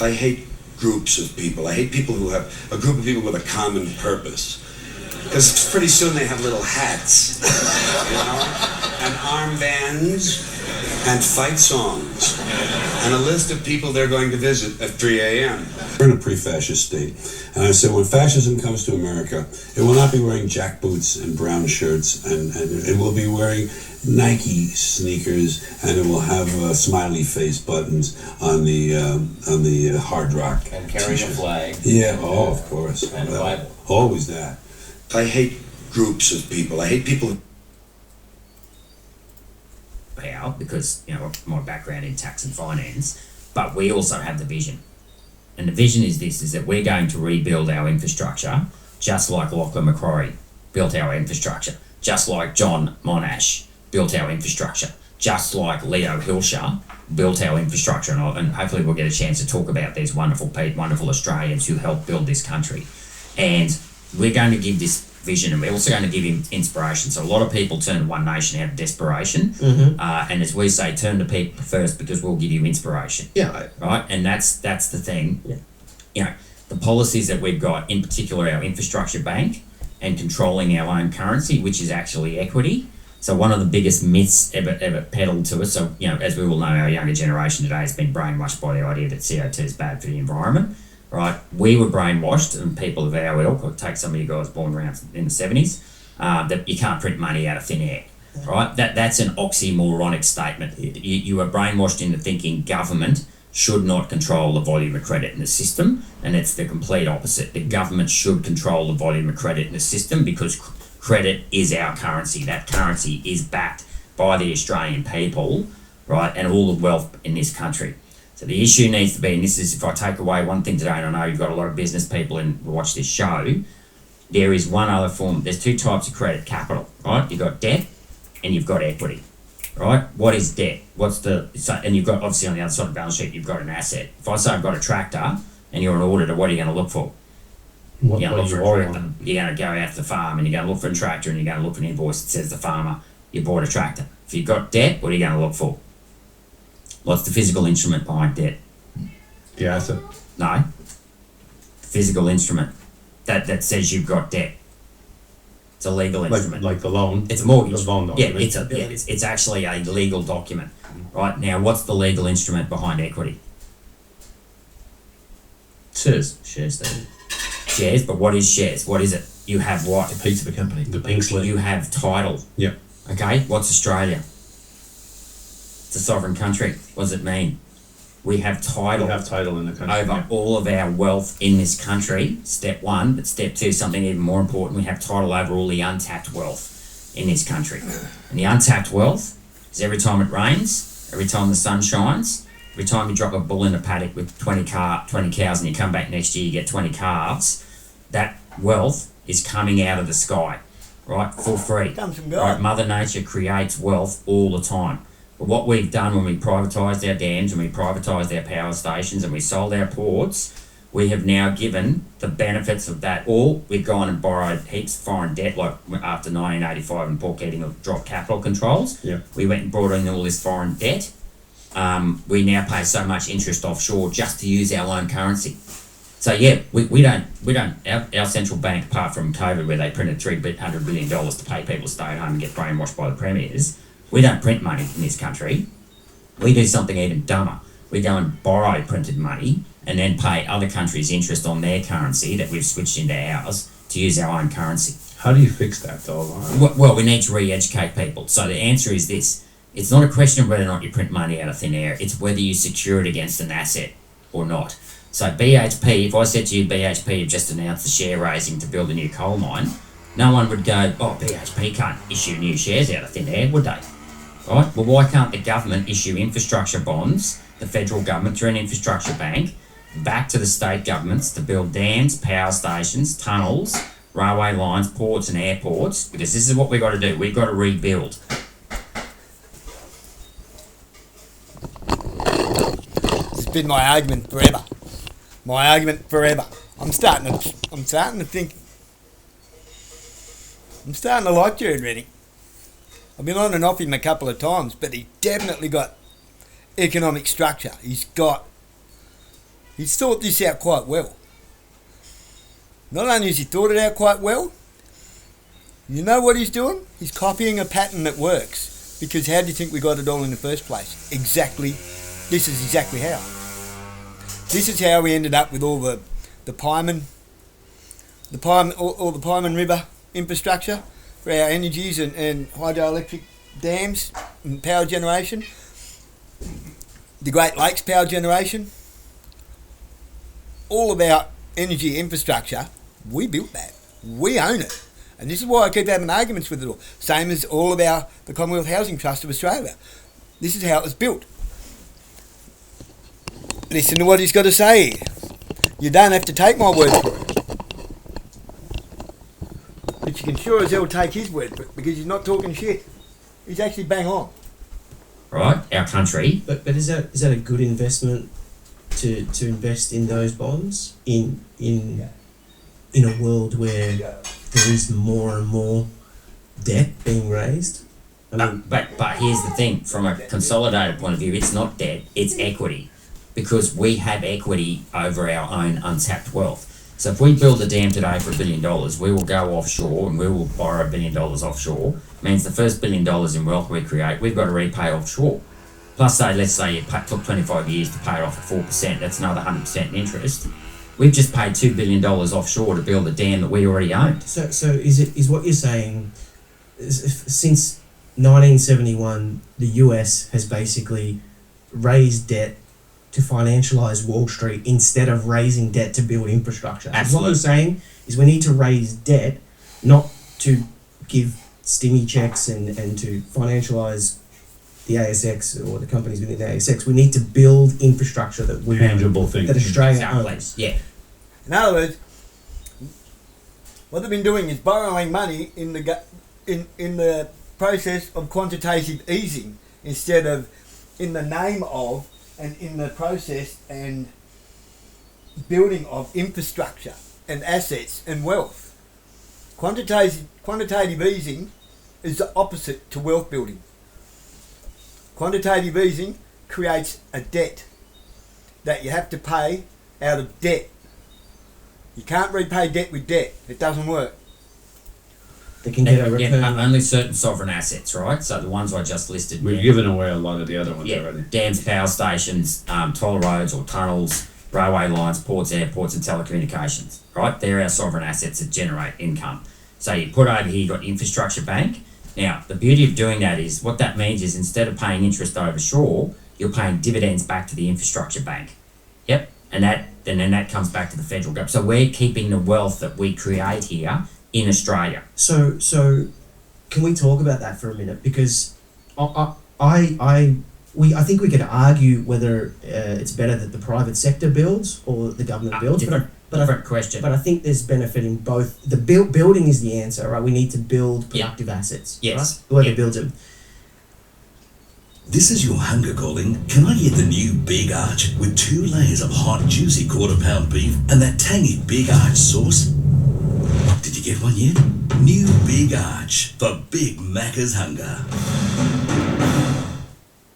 I hate groups of people. I hate people who have a group of people with a common purpose. Because pretty soon they have little hats, you know, and armbands, and fight songs, and a list of people they're going to visit at 3 a.m. We're in a pre-fascist state, and I said when fascism comes to America, it will not be wearing jackboots and brown shirts, and it will be wearing Nike sneakers, and it will have smiley face buttons on the hard rock and carrying a flag. Yeah, oh, of course. And a Bible. Always that. I hate groups of people. I hate people. Because, you know, my background in tax and finance, but we also have the vision. And the vision is this, is that we're going to rebuild our infrastructure just like Lachlan Macquarie built our infrastructure, just like John Monash built our infrastructure, just like Leo Hilscher built our infrastructure. And hopefully we'll get a chance to talk about these wonderful Australians who helped build this country. And we're going to give this vision, and we're also going to give him inspiration. So a lot of people turn to One Nation out of desperation, and as we say, turn to people first because we'll give you inspiration. Yeah. Right, and that's the thing. Yeah. You know, the policies that we've got, in particular our infrastructure bank, and controlling our own currency, which is actually equity. So one of the biggest myths ever peddled to us. So, you know, as we all know, our younger generation today has been brainwashed by the idea that CO2 is bad for the environment. Right, we were brainwashed, and people of our ilk, or take some of you guys born around in the 70s, that you can't print money out of thin air. Right, that's an oxymoronic statement. You were brainwashed into thinking government should not control the volume of credit in the system, and it's the complete opposite. The government should control the volume of credit in the system because credit is our currency. That currency is backed by the Australian people, right, and all the wealth in this country. So the issue needs to be, and this is, if I take away one thing today, and I know you've got a lot of business people and watch this show, there is one other form. There's two types of credit: capital, right? You've got debt and you've got equity, right? What is debt? And you've got, obviously on the other side of the balance sheet, you've got an asset. If I say I've got a tractor and you're an auditor, what are you going to look for? You're going to look for a tractor. You're going to go out to the farm and you're going to look for a tractor, and you're going to look for an invoice that says the farmer, you bought a tractor. If you've got debt, what are you going to look for? What's the physical instrument behind debt? The asset. No. Physical instrument that says you've got debt. It's a legal instrument. Like the loan. It's a mortgage. The loan document. It's actually a legal document. Right, now what's the legal instrument behind equity? Shares. Shares, but what is shares? What is it? You have what? A piece of a company. The pink slip. You have title. Yeah. Okay, what's Australia? It's a sovereign country. What does it mean? We have title. We have title in the country. Over all of our wealth in this country, step one, but step two, something even more important, we have title over all the untapped wealth in this country. And the untapped wealth is every time it rains, every time the sun shines, every time you drop a bull in a paddock with 20 cows and you come back next year, you get 20 calves, that wealth is coming out of the sky, right, for free. Comes from God. Right, Mother Nature creates wealth all the time. But what we've done when we privatised our dams and we privatised our power stations and we sold our ports, we have now given the benefits of that all. We've gone and borrowed heaps of foreign debt, like after 1985 and Paul Keating dropped capital controls. Yeah. We went and brought in all this foreign debt. We now pay so much interest offshore just to use our own currency. So yeah, we don't our central bank, apart from COVID where they printed $300 billion to pay people to stay at home and get brainwashed by the premiers, we don't print money in this country. We do something even dumber. We go and borrow printed money and then pay other countries interest on their currency that we've switched into ours to use our own currency. How do you fix that though? Well, we need to re-educate people. So the answer is this. It's not a question of whether or not you print money out of thin air. It's whether you secure it against an asset or not. So BHP, if I said to you BHP have just announced the share raising to build a new coal mine, no one would go, oh, BHP can't issue new shares out of thin air, would they? Right? Well, why can't the government issue infrastructure bonds, the federal government through an infrastructure bank, back to the state governments to build dams, power stations, tunnels, railway lines, ports and airports? Because this is what we've got to do. We've got to rebuild. It's been my argument forever. I'm starting to think. I'm starting to like Gerrard Reading. I've been on and off him a couple of times, but he definitely got economic structure. He's got He's thought this out quite well. Not only has he thought it out quite well, you know what he's doing? He's copying a pattern that works. Because how do you think we got it all in the first place? This is exactly how. This is how we ended up with all the Pyman River infrastructure for our energies and hydroelectric dams and power generation. The Great Lakes power generation. All of our energy infrastructure, we built that. We own it. And this is why I keep having arguments with it all. Same as all of the Commonwealth Housing Trust of Australia. This is how it was built. Listen to what he's got to say. You don't have to take my word for it. But you can sure as hell take his word for it because he's not talking shit. He's actually bang on. Right? Our country. But is that a good investment to invest in those bonds in a world where there is more and more debt being raised? I mean, But here's the thing, from a consolidated point of view, it's not debt, it's equity. Because we have equity over our own untapped wealth. So if we build a dam today for $1 billion, we will go offshore and we will borrow $1 billion offshore. Means the first $1 billion in wealth we create, we've got to repay offshore. Plus, let's say it took 25 years to pay it off at 4%, that's another 100% in interest. We've just paid $2 billion offshore to build a dam that we already owned. so is what you're saying, since 1971, the US has basically raised debt to financialise Wall Street instead of raising debt to build infrastructure. Absolutely. What you're saying is we need to raise debt, not to give stimmy checks and to financialise the ASX or the companies within the ASX. We need to build infrastructure that we Tangible things. that Australia Exactly. owns. Yeah. In other words, what they've been doing is borrowing money in the process of quantitative easing instead of in the name of and in the process and building of infrastructure and assets and wealth. Quantitative easing is the opposite to wealth building. Quantitative easing creates a debt that you have to pay out of debt. You can't repay debt with debt. It doesn't work. They can get a And return. only certain sovereign assets, right? So the ones I just listed. We've given away a lot of the other ones Yeah, already. dams, power stations, toll roads or tunnels, railway lines, ports, airports and telecommunications, right? They're our sovereign assets that generate income. So you put over here, you've got infrastructure bank. Now, the beauty of doing that is, what that means is instead of paying interest over shore, you're paying dividends back to the infrastructure bank. Yep, and then that comes back to the federal government. So we're keeping the wealth that we create here in Australia. So can we talk about that for a minute? Because I think we could argue whether it's better that the private sector builds or the government builds. Different question. But I think there's benefit in both. The building is the answer, right? We need to build productive assets. Yes. Right? Whoever builds them. This is your hunger calling. Can I get the new Big Arch with 2 layers of hot, juicy quarter-pound beef and that tangy Big Arch sauce? Did you get one yet? New Big Arch for Big Macca's hunger.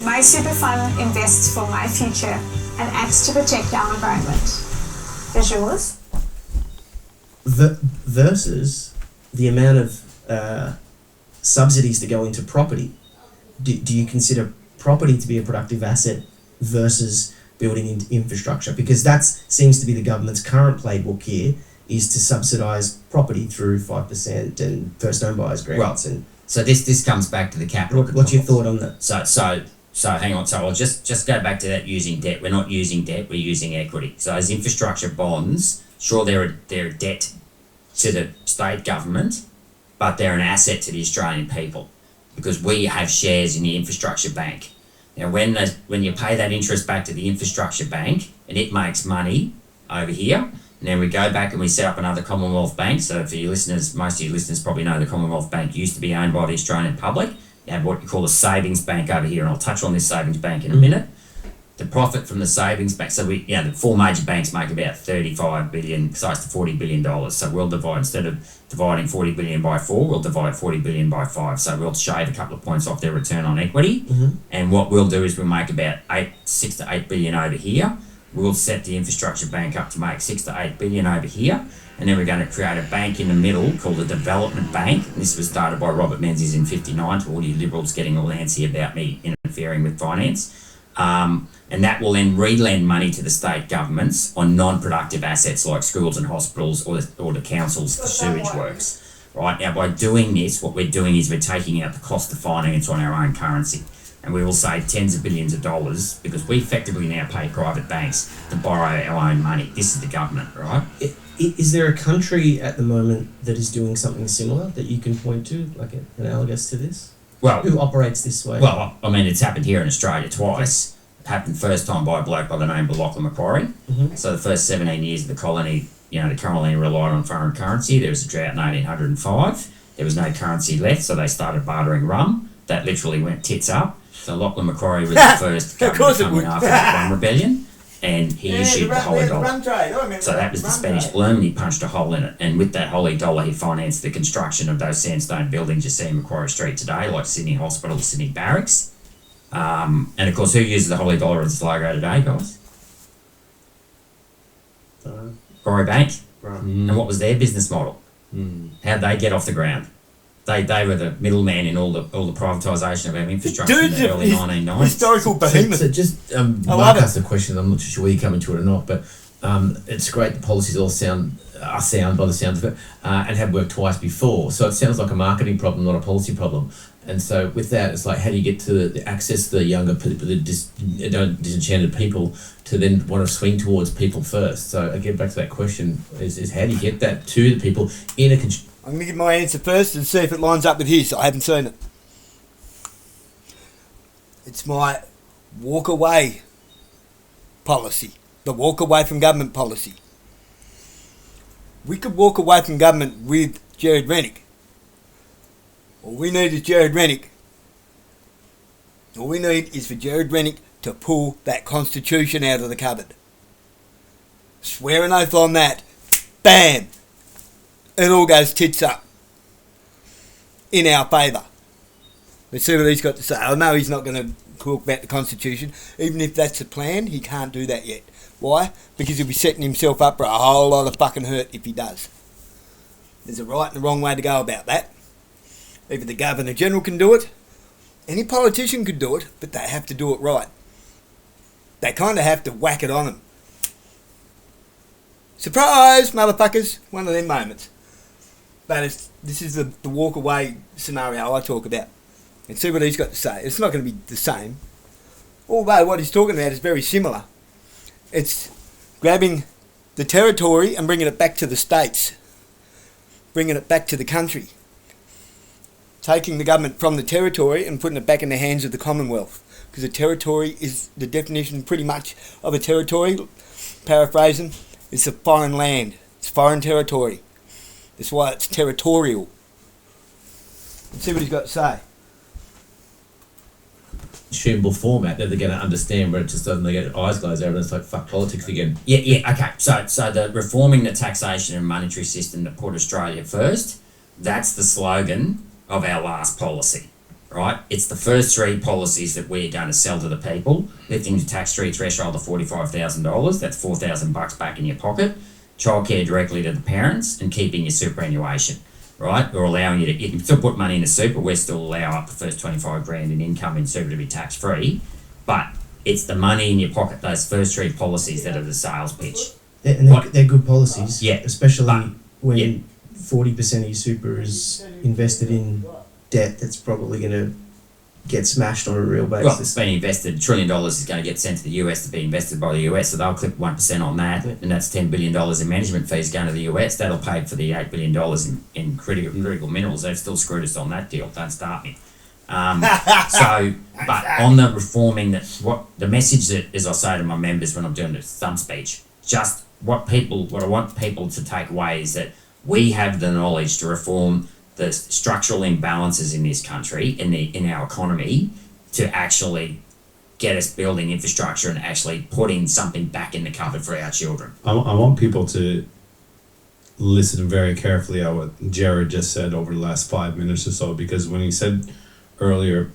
My super fund invests for my future and acts to protect our environment. Is yours? Versus the amount of subsidies that go into property. Do you consider property to be a productive asset versus building infrastructure? Because that seems to be the government's current playbook here, is to subsidise property through 5% and first home buyers grants. So this comes back to the capital. What's your thought on that? So hang on. So I'll just go back to that using debt. We're not using debt. We're using equity. So as infrastructure bonds, sure they're a debt to the state government, but they're an asset to the Australian people because we have shares in the infrastructure bank. Now when you pay that interest back to the infrastructure bank and it makes money over here, and then we go back and we set up another Commonwealth bank. So for your listeners, most of your listeners probably know the Commonwealth Bank used to be owned by the Australian public. You have what you call a savings bank over here, and I'll touch on this savings bank in a minute. The profit from the savings bank, so the 4 major banks make about $35 billion, close to $40 billion. So we'll divide, instead of dividing 40 billion by 4, we'll divide 40 billion by 5. So we'll shave a couple of points off their return on equity. And what we'll do is we'll make about 6 to 8 billion over here. we'll set the infrastructure bank up to make 6 to 8 billion over here, and then we're going to create a bank in the middle called the Development Bank. And this was started by Robert Menzies in 59, to all you liberals getting all antsy about me interfering with finance. And that will then re-lend money to the state governments on non-productive assets like schools and hospitals or the councils for sewage works. Right, now by doing this, what we're doing is we're taking out the cost of finance on our own currency. And we will save tens of billions of dollars because we effectively now pay private banks to borrow our own money. This is the government, right? Is there a country at the moment that is doing something similar that you can point to, like analogous to this? Well, who operates this way? Well, I mean, it's happened here in Australia twice. It happened first time by a bloke by the name of Lachlan Macquarie. Mm-hmm. So the first 17 years of the colony, the colony relied on foreign currency. There was a drought in 1805. There was no currency left, so they started bartering rum. That literally went tits up. So Lachlan Macquarie was the first government to come in after the Rum Rebellion, and he issued the Holy Dollar. So that was the Spanish balloon, and he punched a hole in it. And with that Holy Dollar, he financed the construction of those sandstone buildings you see in Macquarie Street today, like Sydney Hospital, Sydney Barracks. And of course, who uses the Holy Dollar as its logo today, guys? Macquarie Bank. Right. And what was their business model? How'd they get off the ground? They were the middleman in all the privatisation of our infrastructure in the early 1990s. Historical behemoth. So just Mark asked a question. I'm not too sure where you come into it or not, but it's great. The policies all are sound by the sound of it, and have worked twice before. So it sounds like a marketing problem, not a policy problem. And so with that, it's like, how do you get to the access the younger people, the disenchanted people, to then want to swing towards people first? So again, back to that question: is how do you get that to the people in a I'm going to give my answer first and see if it lines up with his. I haven't seen it. It's my walk away policy. The walk away from government policy. We could walk away from government with Gerrard Rennick. All we need is Gerrard Rennick. All we need is for Gerrard Rennick to pull that constitution out of the cupboard. Swear an oath on that. Bam! It all goes tits up in our favour. Let's see what he's got to say. I know he's not going to talk about the Constitution. Even if that's the plan, he can't do that yet. Why? Because he'll be setting himself up for a whole lot of fucking hurt if he does. There's a right and a wrong way to go about that. Either the Governor-General can do it, any politician could do it, but they have to do it right. They kind of have to whack it on them. Surprise, motherfuckers! One of them moments. But this is the walk away scenario I talk about. And see what he's got to say. It's not going to be the same. Although what he's talking about is very similar. It's grabbing the territory and bringing it back to the states. Bringing it back to the country. Taking the government from the territory and putting it back in the hands of the Commonwealth. Because a territory is the definition pretty much of a territory. Paraphrasing, it's a foreign land. It's foreign territory. That's why it's territorial. Let's see what he's got to say. tunable format that they're going to understand, where it just doesn't, they get eyes glazed over and it's like, fuck politics again. Yeah, okay. So the reforming the taxation and monetary system to put Australia first, that's the slogan of our last policy, right? It's the first three policies that we're going to sell to the people: lifting the tax-free threshold to $45,000, that's $4,000 back in your pocket; childcare directly to the parents; and keeping your superannuation, right? We're allowing you can still put money in the super, we're still allow up to first 25 grand in income in super to be tax-free, but it's the money in your pocket, those first three policies that are the sales pitch. They're good policies, yeah, especially when 40% of your super is invested in debt that's probably going to get smashed on a real basis. Well, it's been invested, $1 trillion is going to get sent to the US to be invested by the US, so they'll clip 1% on that, and that's $10 billion in management fees going to the US. That'll pay for the $8 billion in critical minerals. They've still screwed us on that deal. Don't start me. But on the reforming, what the message that, as I say to my members when I'm doing the thumb speech, just what I want people to take away is that we have the knowledge to reform the structural imbalances in this country, in our economy, to actually get us building infrastructure and actually putting something back in the cupboard for our children. I want people to listen very carefully at what Gerrard just said over the last 5 minutes or so, because when he said earlier,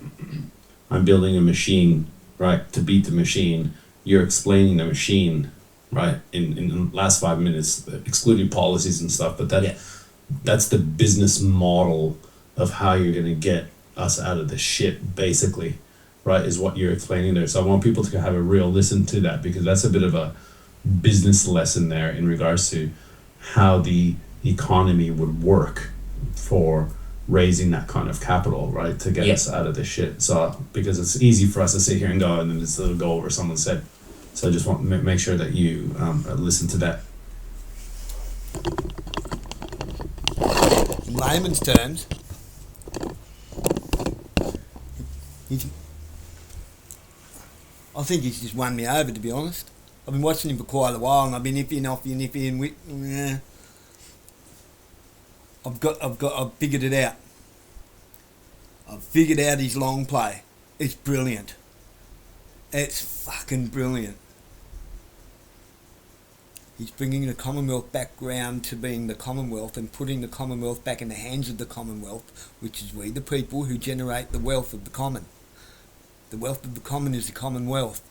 I'm building a machine, right, to beat the machine, you're explaining the machine, right? In the last 5 minutes, excluding policies and stuff, but that's the business model of how you're gonna get us out of the shit, basically, right? Is what you're explaining there. So I want people to have a real listen to that, because that's a bit of a business lesson there in regards to how the economy would work for raising that kind of capital, right, to get us out of this shit. So because it's easy for us to sit here and go, and then it's it'll go over someone said. So I just want to make sure that you listen to that. In layman's terms, I think he's just won me over, to be honest. I've been watching him for quite a while, and I've been iffy and offy and iffy and I've figured it out. I've figured out his long play. It's brilliant. It's fucking brilliant. He's bringing the Commonwealth back round to being the Commonwealth and putting the Commonwealth back in the hands of the Commonwealth, which is we, the people, who generate the wealth of the common. The wealth of the common is the Commonwealth.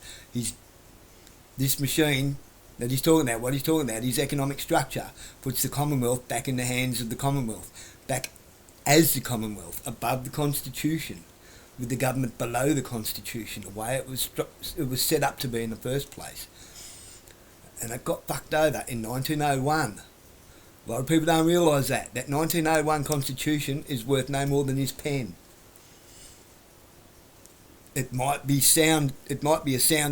This machine that he's talking about, what he's talking about, his economic structure, puts the Commonwealth back in the hands of the Commonwealth, back as the Commonwealth, above the Constitution, with the government below the Constitution, the way it was set up to be in the first place. And it got fucked over in 1901. A lot of people don't realise that. That 1901 Constitution is worth no more than his pen. It might be a sound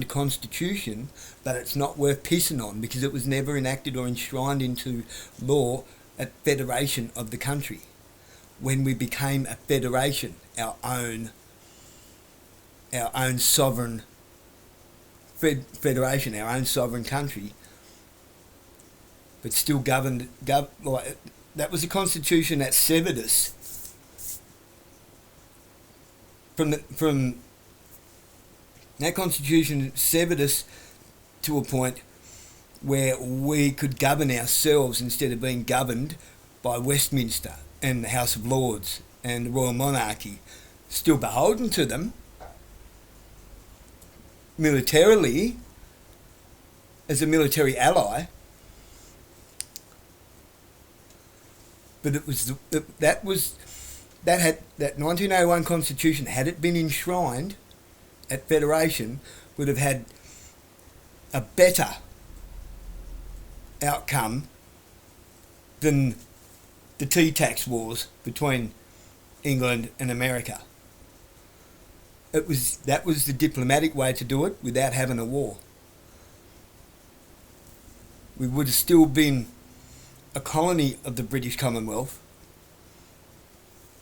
constitution, but it's not worth pissing on, because it was never enacted or enshrined into law at federation of the country. When we became a federation, our own sovereign federation, our own sovereign country, but still governed like that was a constitution that severed us from that constitution severed us to a point where we could govern ourselves instead of being governed by Westminster and the House of Lords and the Royal Monarchy, still beholden to them militarily as a military ally. But it was that 1901 Constitution, had it been enshrined at Federation, would have had a better outcome than the tea tax wars between England and America. That was the diplomatic way to do it without having a war. We would have still been a colony of the British Commonwealth,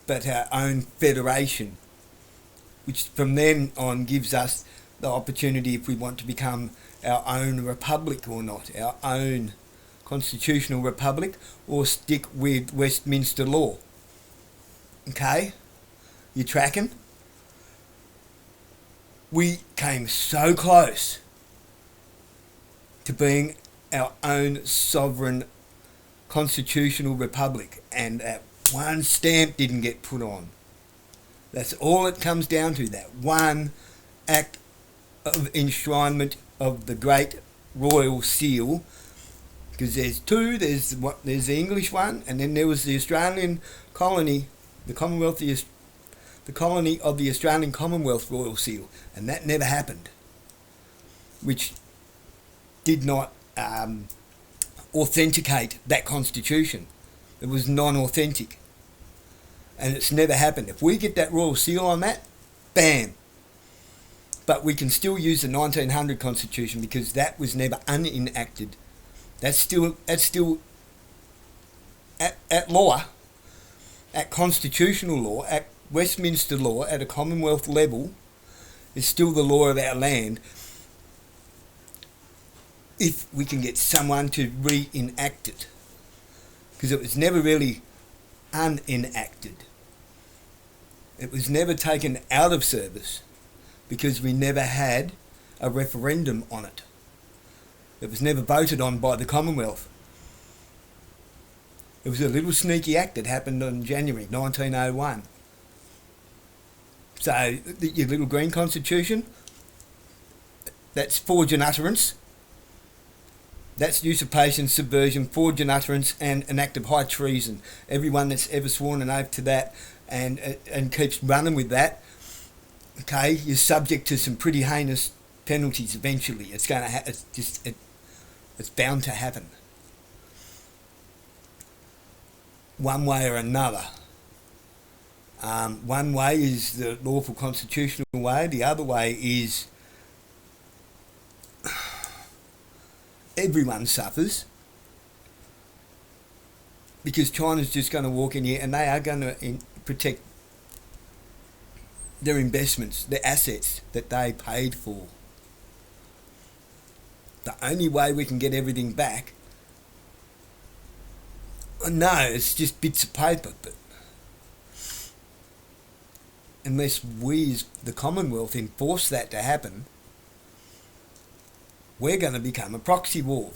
but our own federation, which from then on gives us the opportunity, if we want to become our own republic or not, our own constitutional republic, or stick with Westminster law. Okay? You tracking? We came so close to being our own sovereign constitutional republic, and that one stamp didn't get put on. That's all it comes down to, that one act of enshrinement of the Great Royal Seal. Because there's two, there's the English one, and then there was the Australian colony, the Commonwealth, the colony of the Australian Commonwealth Royal Seal, and that never happened, which did not authenticate that constitution. It was non-authentic, and it's never happened. If we get that Royal Seal on that, bam. But we can still use the 1900 Constitution, because that was never unenacted. That's still at law, at constitutional law, at Westminster law, at a Commonwealth level, is still the law of our land, if we can get someone to re-enact it. Because it was never really unenacted. It was never taken out of service, because we never had a referendum on it. It was never voted on by the Commonwealth. It was a little sneaky act that happened in January 1901. So your little green constitution, That's forged utterance. That's usurpation, subversion, forged utterance, and an act of high treason. Everyone that's ever sworn an oath to that and keeps running with that, okay, you're subject to some pretty heinous penalties eventually. It's going to it's bound to happen, one way or another. One way is the lawful constitutional way. The other way is everyone suffers, because China's just going to walk in here and they are going to protect their investments, their assets that they paid for. The only way we can get everything back, I know it's just bits of paper, but unless we as the Commonwealth enforce that to happen, we're going to become a proxy war.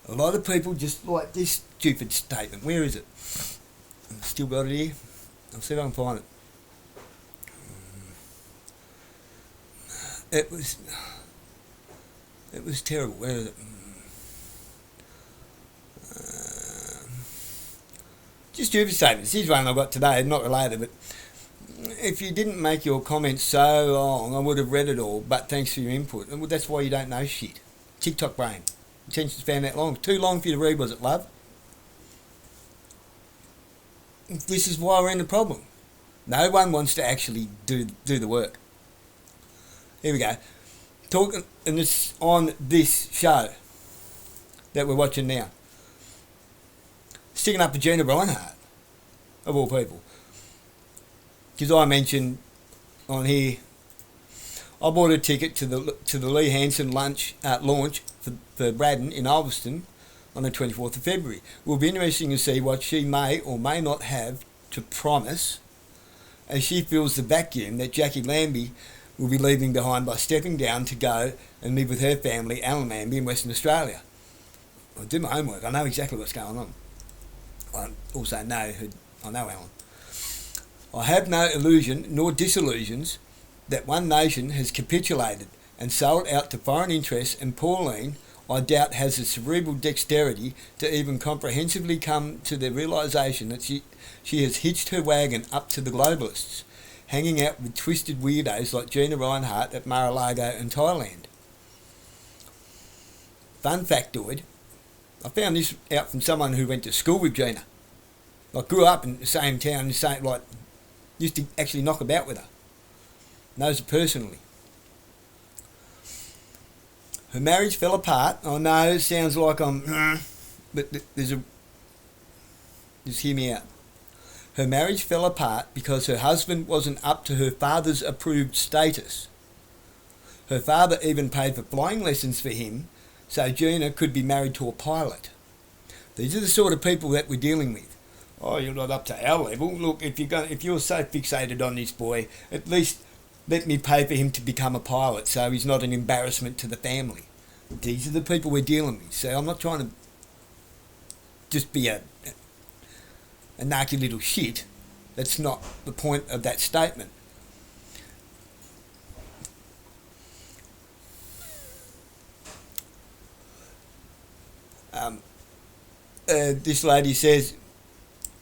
A lot of people just like this stupid statement. Where is it? I've still got it here. I'll see if I can find it. It was terrible. Where is it? Just stupid statements. Here's one I got today, not related, but if you didn't make your comments so long, I would have read it all, but thanks for your input. And that's why you don't know shit. TikTok brain. Attention span that long. Too long for you to read, was it, love? This is why we're in the problem. No one wants to actually do the work. Here we go. Talking and this on this show that we're watching now. Sticking up for Gina Reinhardt, of all people. Because I mentioned on here, I bought a ticket to the Lee Hansen launch for Brittain in Ulverston on the 24th of February. It will be interesting to see what she may or may not have to promise, as she fills the vacuum that Jackie Lambie will be leaving behind by stepping down to go and live with her family, Alan Lambie, in Western Australia. I do my homework. I know exactly what's going on. I also know I know Alan. I have no illusion nor disillusions that one nation has capitulated and sold out to foreign interests, and Pauline, I doubt, has the cerebral dexterity to even comprehensively come to the realisation that she has hitched her wagon up to the globalists, hanging out with twisted weirdos like Gina Reinhardt at Mar-a-Lago and Thailand. Fun factoid, I found this out from someone who went to school with Gina. Like, grew up in the same town, used to actually knock about with her. Knows her personally. Her marriage fell apart. I know it sounds like but just hear me out. Her marriage fell apart because her husband wasn't up to her father's approved status. Her father even paid for flying lessons for him, so Gina could be married to a pilot. These are the sort of people that we're dealing with. Oh, you're not up to our level. Look, if you're so fixated on this boy, at least let me pay for him to become a pilot so he's not an embarrassment to the family. These are the people we're dealing with. So I'm not trying to just be a narky little shit. That's not the point of that statement. This lady says,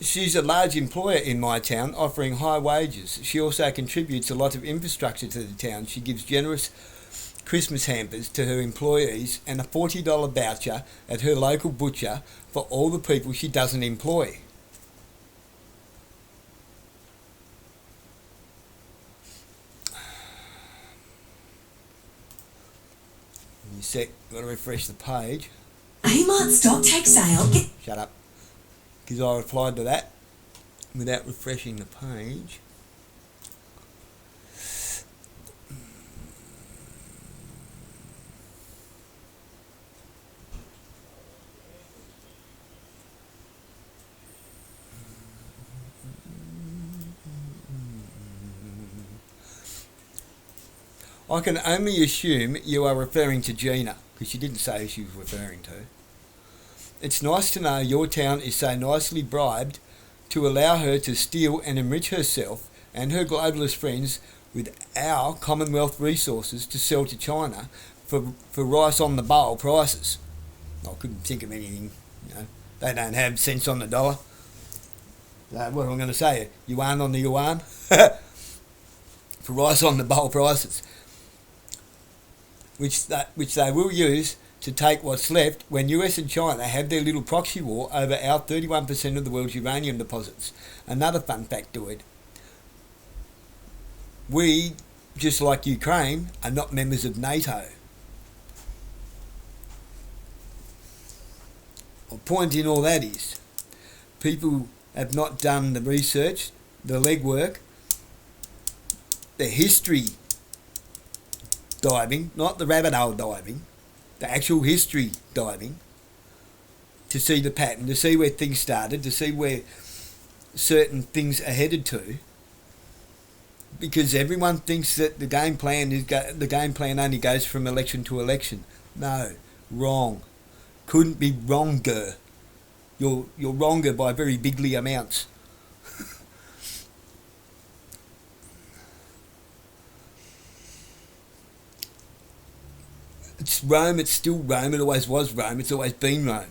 she's a large employer in my town, offering high wages. She also contributes a lot of infrastructure to the town. She gives generous Christmas hampers to her employees and a $40 voucher at her local butcher for all the people she doesn't employ. You sec, got to refresh the page. Amart stock take sale. Shut up. Because I replied to that without refreshing the page. I can only assume you are referring to Gina, because she didn't say who she was referring to. It's nice to know your town is so nicely bribed to allow her to steal and enrich herself and her globalist friends with our Commonwealth resources to sell to China for rice on the bowl prices. I couldn't think of anything, they don't have cents on the dollar. What am I going to say? Yuan on the yuan? For rice on the bowl prices. Which they will use to take what's left when US and China have their little proxy war over our 31% of the world's uranium deposits. Another fun factoid. We, just like Ukraine, are not members of NATO. My point in all that is, people have not done the research, the legwork, the history diving, not the rabbit hole diving, the actual history diving, to see the pattern, to see where things started, to see where certain things are headed to. Because everyone thinks that the game plan only goes from election to election. No, wrong. Couldn't be wronger. You're wronger by very bigly amounts. It's Rome, it's still Rome, it always was Rome, it's always been Rome.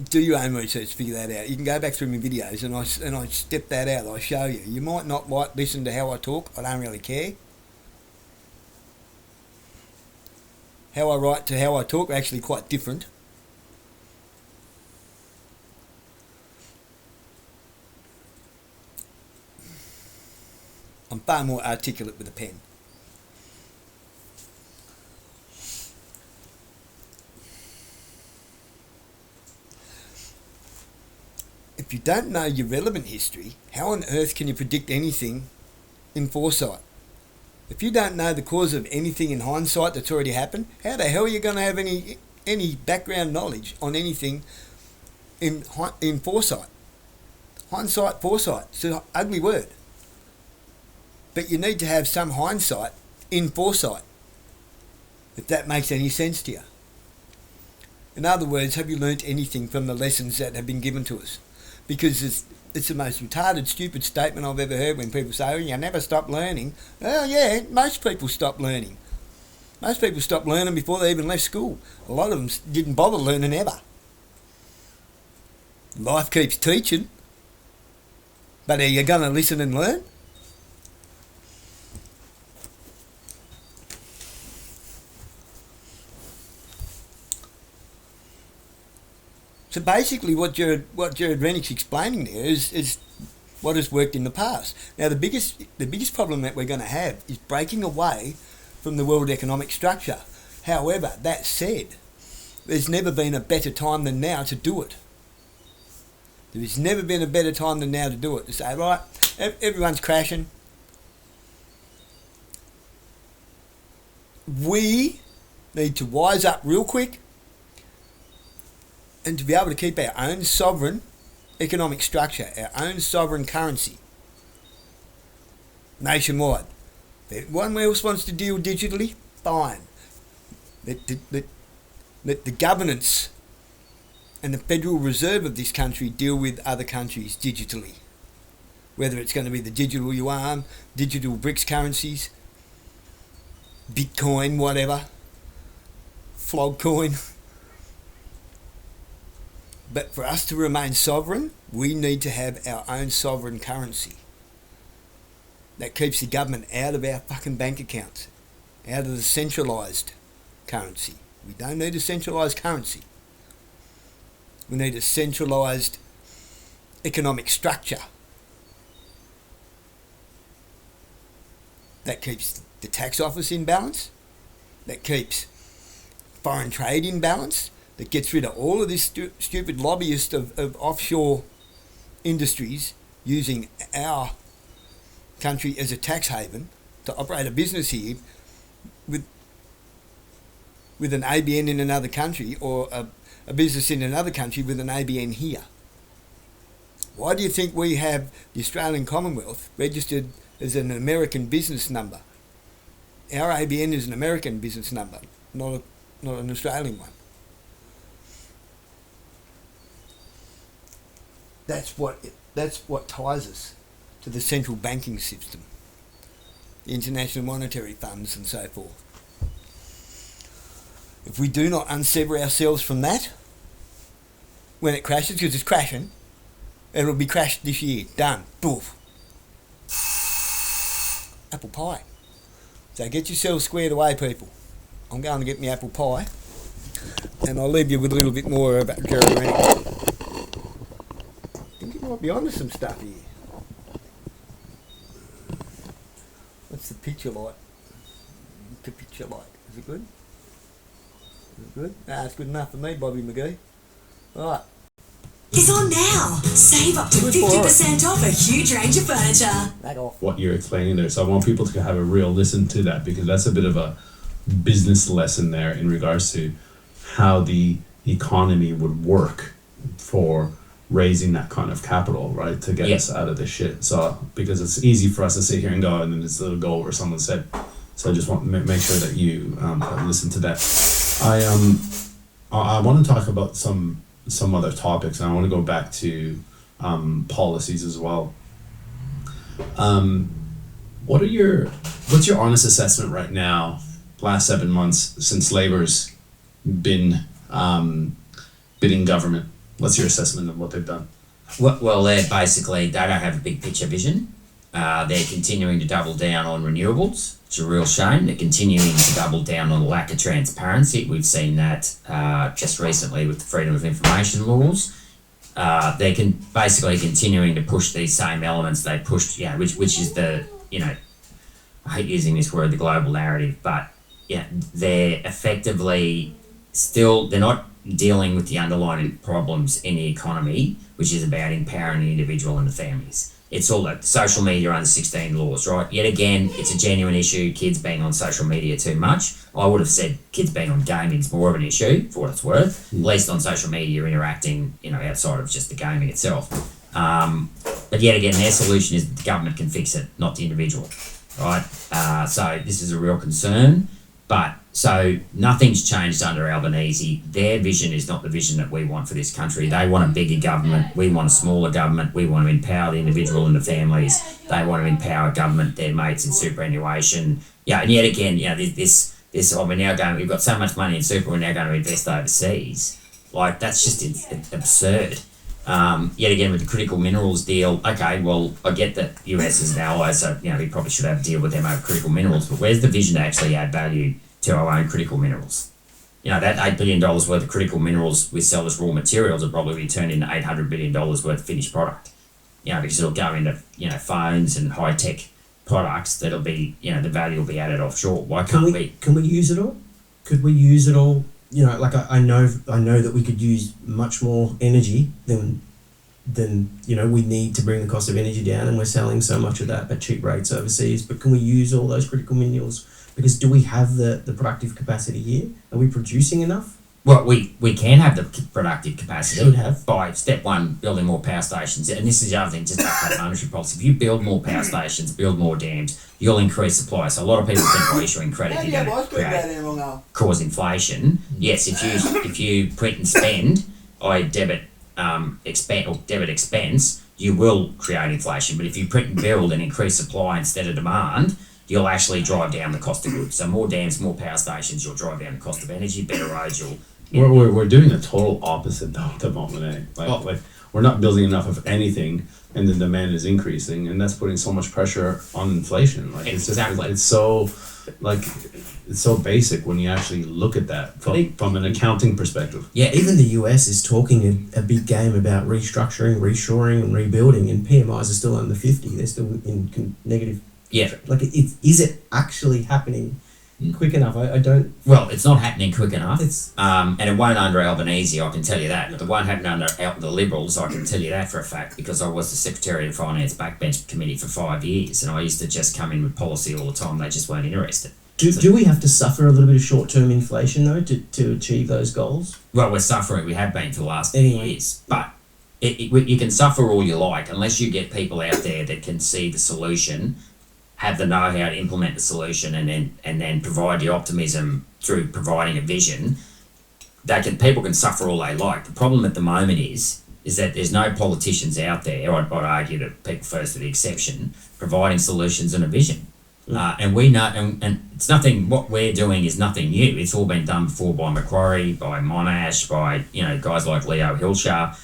Do your own research, figure that out. You can go back through my videos and I step that out, I show you. You might not listen to how I talk, I don't really care. How I write to how I talk are actually quite different. I'm far more articulate with a pen. If you don't know your relevant history, how on earth can you predict anything in foresight? If you don't know the cause of anything in hindsight that's already happened, how the hell are you going to have any background knowledge on anything in foresight? Hindsight, foresight, it's an ugly word. But you need to have some hindsight in foresight, if that makes any sense to you. In other words, have you learnt anything from the lessons that have been given to us? Because it's the most retarded, stupid statement I've ever heard when people say, oh, you never stop learning. Oh, yeah, most people stop learning. Most people stop learning before they even left school. A lot of them didn't bother learning ever. Life keeps teaching. But are you going to listen and learn? So basically what Gerrard Rennick's explaining there is what has worked in the past. Now the biggest problem that we're going to have is breaking away from the world economic structure. However, that said, there's never been a better time than now to do it. There has never been a better time than now to do it. To say, right, everyone's crashing. We need to wise up real quick and to be able to keep our own sovereign economic structure, our own sovereign currency, nationwide. If one else wants to deal digitally, fine. Let the governance and the Federal Reserve of this country deal with other countries digitally. Whether it's going to be the digital yuan, digital BRICS currencies, Bitcoin, whatever, Flogcoin. But for us to remain sovereign, we need to have our own sovereign currency. That keeps the government out of our fucking bank accounts, out of the centralised currency. We don't need a centralised currency. We need a centralised economic structure that keeps the tax office in balance, that keeps foreign trade in balance, that gets rid of all of this stupid lobbyist of offshore industries using our country as a tax haven to operate a business here with an ABN in another country, or a business in another country with an ABN here. Why do you think we have the Australian Commonwealth registered as an American business number? Our ABN is an American business number, not an Australian one. That's what ties us to the central banking system, the international monetary funds and so forth. If we do not unsever ourselves from that, when it crashes, because it's crashing, it'll be crashed this year. Done. Boof. Apple pie. So get yourselves squared away, people. I'm going to get me apple pie. And I'll leave you with a little bit more about Gerrard. I think you might be onto some stuff here. What's the picture like? The picture like? Is it good? Is it good? Nah, it's good enough for me, Bobby McGee. Alright. Is on now. Save up to 50% off a huge range of furniture. Back off. What you're explaining there. So I want people to have a real listen to that, because that's a bit of a business lesson there in regards to how the economy would work for raising that kind of capital, right, to get us out of this shit. So because it's easy for us to sit here and go, and then it's a go over someone said. So I just want to make sure that you listen to that. I want to talk about some other topics, and I want to go back to policies as well. What's your honest assessment right now, last 7 months since Labor's been in government? What's your assessment of what they've done? Well, they don't have a big picture vision. They're continuing to double down on renewables. It's a real shame. They're continuing to double down on the lack of transparency. We've seen that just recently with the freedom of information laws. They're basically continuing to push these same elements they pushed, which is the, I hate using this word, the global narrative, but they're effectively they're not dealing with the underlying problems in the economy, which is about empowering the individual and the families. It's all like social media under 16 laws, right? Yet again, it's a genuine issue, kids being on social media too much. I would have said kids being on gaming is more of an issue, for what it's worth. At least on social media, interacting, outside of just the gaming itself. But yet again, their solution is that the government can fix it, not the individual, right? So this is a real concern. But so nothing's changed under Albanese. Their vision is not the vision that we want for this country. They want a bigger government. We want a smaller government. We want to empower the individual and the families. They want to empower government, their mates in superannuation. And yet again, this we're now going, we've got so much money in super, we're now going to invest overseas. Like, that's just absurd. Yet again, with the critical minerals deal, okay, well, I get that US is an ally, so, we probably should have a deal with them over critical minerals, but where's the vision to actually add value to our own critical minerals? That $8 billion worth of critical minerals we sell as raw materials will probably be turned into $800 billion worth of finished product. Because it'll go into, phones and high-tech products that'll be, the value will be added offshore. Why can't we? Can we use it all? Could we use it all? I know that we could use much more energy than we need to bring the cost of energy down, and we're selling so much of that at cheap rates overseas. But can we use all those critical minerals? Because do we have the productive capacity here? Are we producing enough? Well, we can have the productive capacity. Should have. By step one, building more power stations. And this is the other thing, just about monetary policy. If you build more power stations, build more dams, you'll increase supply. So a lot of people think by issuing credit, you're going to cause inflation. Yes, if you print and spend, debit expense, you will create inflation. But if you print and build and increase supply instead of demand, you'll actually drive down the cost of goods. So more dams, more power stations, you'll drive down the cost of energy, better roads, We're doing the total opposite though at the moment. Like we're not building enough of anything, and the demand is increasing, and that's putting so much pressure on inflation. It's so basic when you actually look at that from an accounting perspective. Yeah, even the US is talking a big game about restructuring, reshoring, and rebuilding, and PMIs are still under 50. They're still in negative. Yeah. Is it actually happening quick enough? I don't. Well, it's not happening quick enough. And it won't under Albanese, I can tell you that. It won't happen under the Liberals, I can tell you that for a fact, because I was the Secretary of Finance Backbench Committee for 5 years, and I used to just come in with policy all the time. They just weren't interested. Do we have to suffer a little bit of short-term inflation, though, to achieve those goals? Well, we're suffering. We have been for the last 10 years. But you can suffer all you like, unless you get people out there that can see the solution, have the know-how to implement the solution, and then provide the optimism through providing a vision. People can suffer all they like. The problem at the moment is is that there's no politicians out there, I'd argue that people first are the exception, providing solutions and a vision. And we know, and it's nothing, what we're doing is nothing new. It's all been done before by Macquarie, by Monash, by, guys like Leo Hilshire,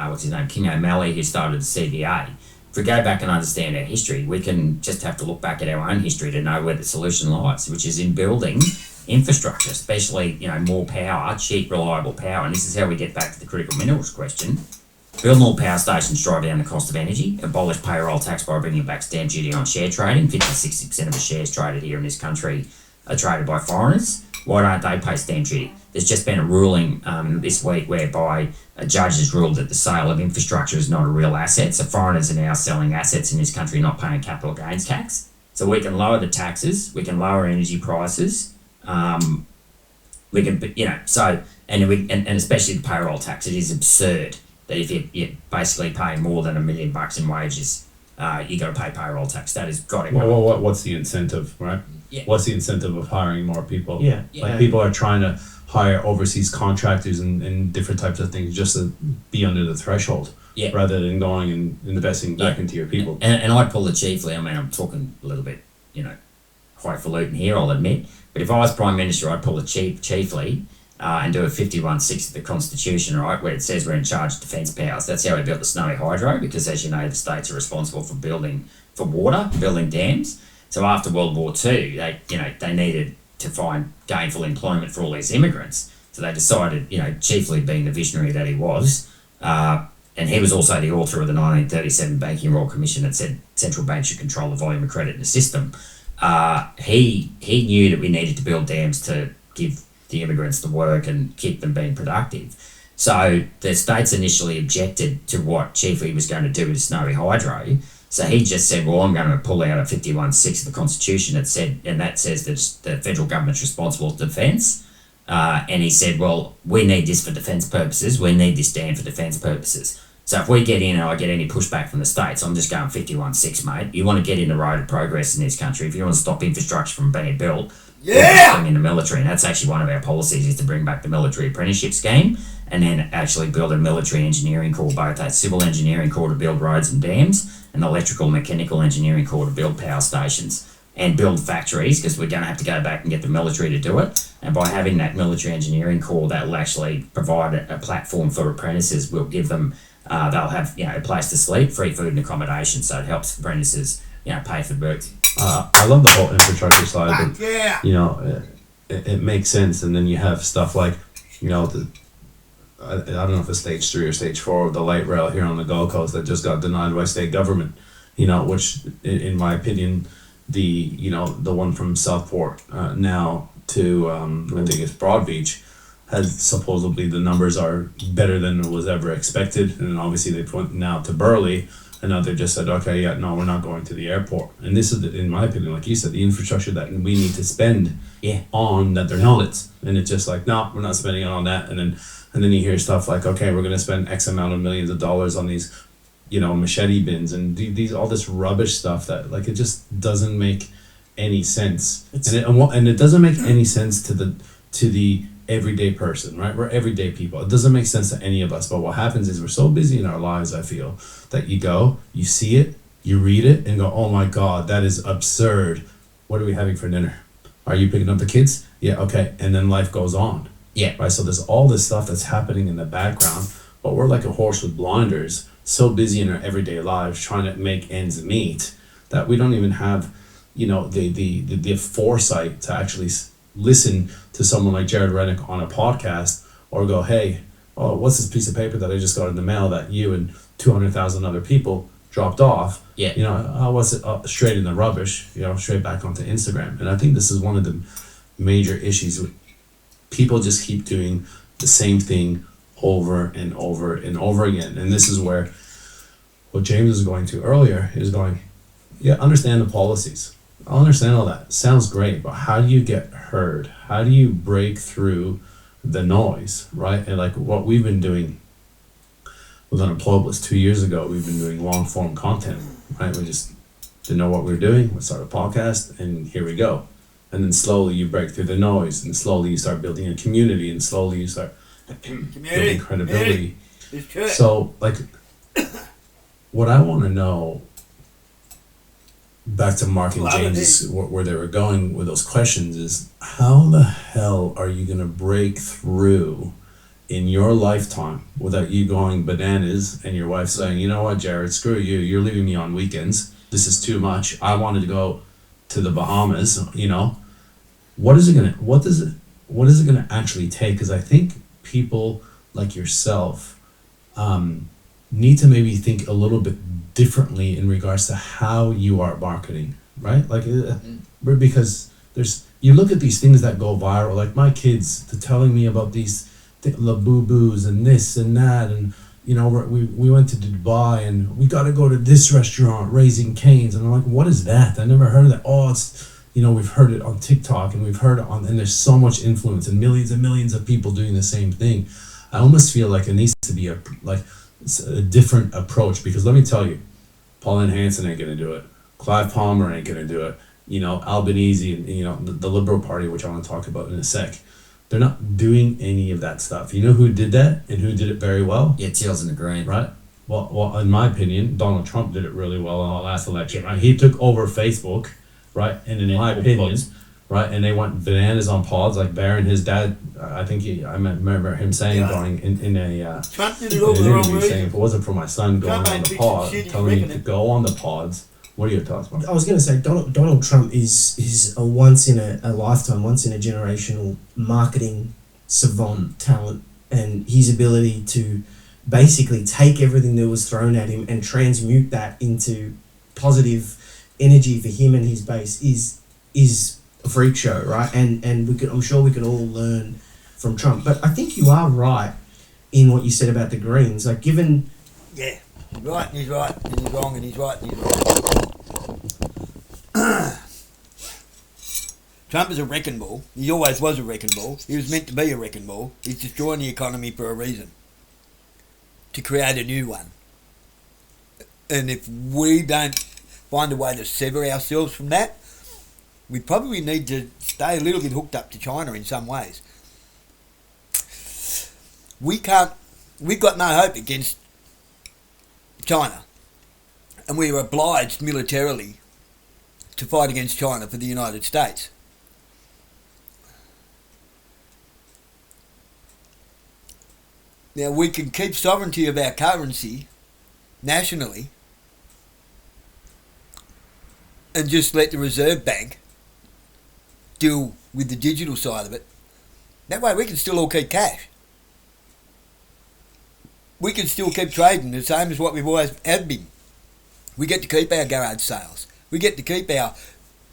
what's his name, King O'Malley, who started the CBA. If we go back and understand our history, we can just have to look back at our own history to know where the solution lies, which is in building infrastructure, especially, more power, cheap, reliable power. And this is how we get back to the critical minerals question. Build more power stations, drive down the cost of energy, abolish payroll tax by bringing back stamp duty on share trading. 50-60% of the shares traded here in this country are traded by foreigners. Why don't they pay stamp duty? There's just been a ruling this week whereby a judge has ruled that the sale of infrastructure is not a real asset. So foreigners are now selling assets in this country, not paying capital gains tax. So we can lower the taxes, we can lower energy prices, we can, and especially the payroll tax. It is absurd that if you're basically paying more than $1 million in wages, you got to pay payroll tax. That has got to go. Well, what's the incentive, right? Yeah. What's the incentive of hiring more people? Yeah. Like people are trying to hire overseas contractors and different types of things just to be under the threshold, rather than going and investing back into your people. And I'd pull it chiefly. I mean, I'm talking a little bit, highfalutin here, I'll admit. But if I was Prime Minister, I'd pull it chiefly and do a 51-6 of the Constitution, right, where it says we're in charge of defence powers. That's how we built the Snowy Hydro, because as you know, the states are responsible for building for water, building dams. So after World War II, they needed to find gainful employment for all these immigrants. So they decided, chiefly being the visionary that he was, and he was also the author of the 1937 Banking Royal Commission that said central banks should control the volume of credit in the system. He knew that we needed to build dams to give the immigrants the work and keep them being productive. So the states initially objected to what chiefly was going to do with the Snowy Hydro. So he just said, well, I'm going to pull out a 51-6 of the Constitution that says that the federal government's responsible for defence. And he said, well, we need this for defence purposes. We need this dam for defence purposes. So if we get in and I get any pushback from the states, I'm just going 51-6, mate. You want to get in the road of progress in this country. If you want to stop infrastructure from being built, bring in the military. And that's actually one of our policies, is to bring back the military apprenticeship scheme and then actually build a military engineering corps, both a civil engineering corps to build roads and dams and electrical and mechanical engineering corps to build power stations and build factories, because we're going to have to go back and get the military to do it. And by having that military engineering corps, that will actually provide a platform for apprentices. We'll give them, they'll have a place to sleep, free food and accommodation, so it helps apprentices pay for work. I love the whole infrastructure side, but it makes sense. And then you have stuff like, I don't know if it's stage 3 or stage 4 of the light rail here on the Gold Coast that just got denied by state government, which in my opinion, the one from Southport now to I think it's Broadbeach, has supposedly the numbers are better than was ever expected. And then obviously they went now to Burleigh, and now they just said, okay, we're not going to the airport. And this is, in my opinion, like you said, the infrastructure that we need to spend on that they're not. And it's just like, no, we're not spending on that. And then you hear stuff like, okay, we're going to spend X amount of millions of dollars on these, machete bins and these all this rubbish stuff that, like, it just doesn't make any sense. And it doesn't make any sense to the everyday person, right? We're everyday people. It doesn't make sense to any of us. But what happens is we're so busy in our lives, I feel, that you see it, you read it, and go, oh my God, that is absurd. What are we having for dinner? Are you picking up the kids? Yeah, okay. And then life goes on. Yeah. Right. So there's all this stuff that's happening in the background, but we're like a horse with blinders, so busy in our everyday lives trying to make ends meet that we don't even have, the foresight to actually listen to someone like Gerrard Rennick on a podcast or go, hey, what's this piece of paper that I just got in the mail that you and 200,000 other people dropped off? Yeah. How was it straight in the rubbish, straight back onto Instagram? And I think this is one of the major issues. People just keep doing the same thing over and over and over again. And this is where what James was going to earlier is going, understand the policies. I understand all that. Sounds great, but how do you get heard? How do you break through the noise, right? And like what we've been doing with Unemployables 2 years ago, we've been doing long form content, right? We just didn't know what we were doing. We started a podcast and here we go. And then slowly you break through the noise, and slowly you start building a community, and slowly you start building credibility. It's true. So, like, what I want to know, back to Mark and Well, I don't James, where they were going with those questions, is how the hell are you going to break through in your lifetime without you going bananas and your wife saying, you know what, Gerrard, screw you, you're leaving me on weekends. This is too much. I wanted to go to the Bahamas, you know. What is it gonna actually take? Because I think people like yourself need to maybe think a little bit differently in regards to how you are marketing, right? Like, because you look at these things that go viral, like my kids, they're telling me about these Labubu's and this and that, and you know, we went to Dubai and we got to go to this restaurant, Raising Cane's, and I'm like, what is that? I never heard of that. Oh, it's, you know, we've heard it on TikTok and we've heard it on, and there's so much influence and millions of people doing the same thing. I almost feel like it needs to be a different approach, because let me tell you, Pauline Hanson ain't gonna do it. Clive Palmer ain't gonna do it. You know, Albanese and, you know, the Liberal Party, which I want to talk about in a sec. They're not doing any of that stuff. You know who did that and who did it very well? Yeah, tails in the green. Right? Well, in my opinion, Donald Trump did it really well in the last election. Right? He took over Facebook, right? And in my opinion, right? And they went bananas on pods, like Barron, his dad. I remember him saying, going in a Trump did it all the wrong saying, reason. if it wasn't for my son going on the pod, telling me to go on the pods. What are your thoughts, Mark? I was going to say Donald Trump is a once in a lifetime, once in a generational marketing savant talent, and his ability to basically take everything that was thrown at him and transmute that into positive energy for him and his base is a freak show, right? And I'm sure we can all learn from Trump. But I think you are right in what you said about the Greens. Like, given... Yeah, he's right and he's right, and he's wrong and he's right and he's wrong. Trump is a wrecking ball. He always was a wrecking ball. He was meant to be a wrecking ball. He's destroying the economy for a reason. To create a new one. And if we don't find a way to sever ourselves from that, we probably need to stay a little bit hooked up to China in some ways. We've got no hope against China. And we are obliged militarily to fight against China for the United States. Now, we can keep sovereignty of our currency nationally and just let the Reserve Bank deal with the digital side of it. That way we can still all keep cash. We can still keep trading the same as what we've always have been. We get to keep our garage sales. We get to keep our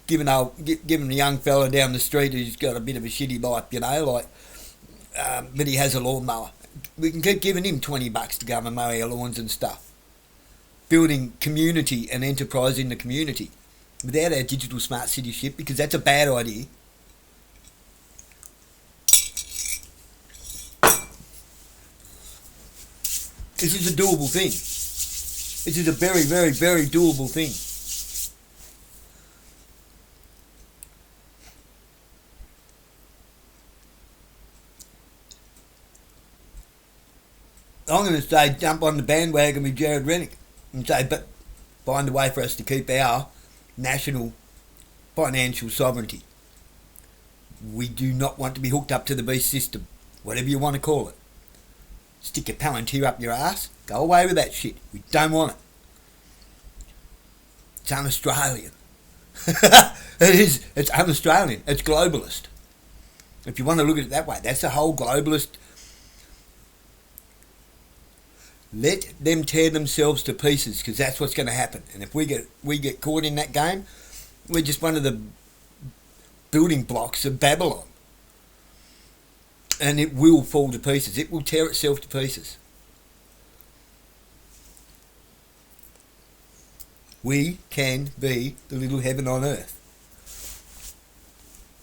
giving the young fella down the street who's got a bit of a shitty life, you know, but he has a lawnmower. We can keep giving him $20 to go and mow our lawns and stuff. Building community and enterprise in the community without our digital smart city shit, because that's a bad idea. This is a doable thing. This is a very, very, very doable thing. I'm going to say jump on the bandwagon with Gerrard Rennick and say, but find a way for us to keep our national financial sovereignty. We do not want to be hooked up to the beast system, whatever you want to call it. Stick your Palantir up your ass, go away with that shit. We don't want it. It's un-Australian. It's un-Australian. It's globalist. If you want to look at it that way, that's the whole globalist. Let them tear themselves to pieces, because that's what's going to happen. And if we get caught in that game, we're just one of the building blocks of Babylon. And it will fall to pieces. It will tear itself to pieces. We can be the little heaven on earth.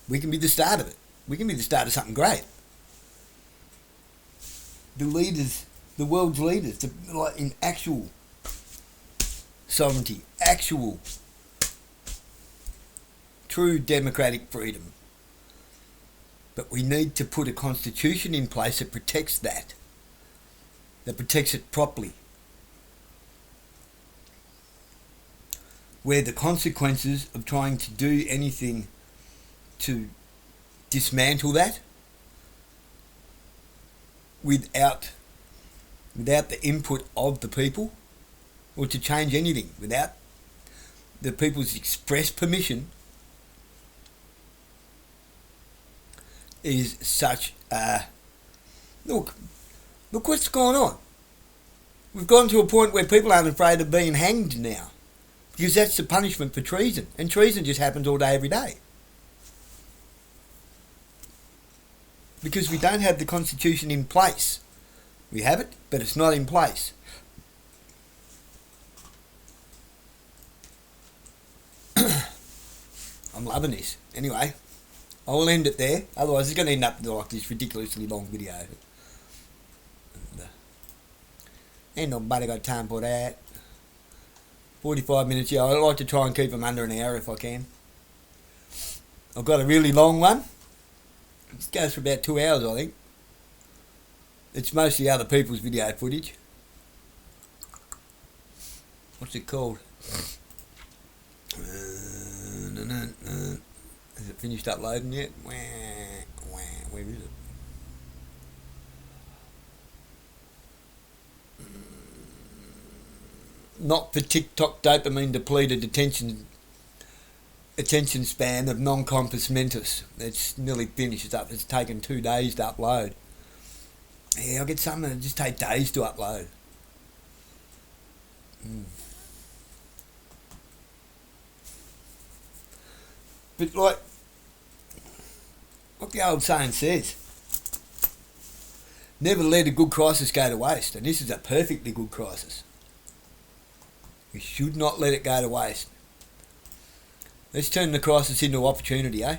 We can be the start of it. We can be the start of something great. The leaders, the world's leaders, in actual sovereignty, actual true democratic freedom. But we need to put a constitution in place that protects that. that protects it properly, where the consequences of trying to do anything to dismantle that without the input of the people, or to change anything without the people's express permission, is such a... Look what's going on. We've gotten to a point where people aren't afraid of being hanged now, because that's the punishment for treason, and treason just happens all day, every day. Because we don't have the Constitution in place. We have it, but it's not in place. I'm loving this. Anyway, I will end it there. Otherwise, it's going to end up like this ridiculously long video. Ain't nobody got time for that. 45 minutes, yeah. I like to try and keep them under an hour if I can. I've got a really long one. It goes for about 2 hours, I think. It's mostly other people's video footage. What's it called? Has it finished uploading yet? Where is it? Not for TikTok dopamine depleted attention span of non-compos mentis. It's nearly finished. It's taken 2 days to upload. Yeah, I'll get something that just take days to upload. But like the old saying says, never let a good crisis go to waste. And this is a perfectly good crisis. We should not let it go to waste. Let's turn the crisis into opportunity, eh?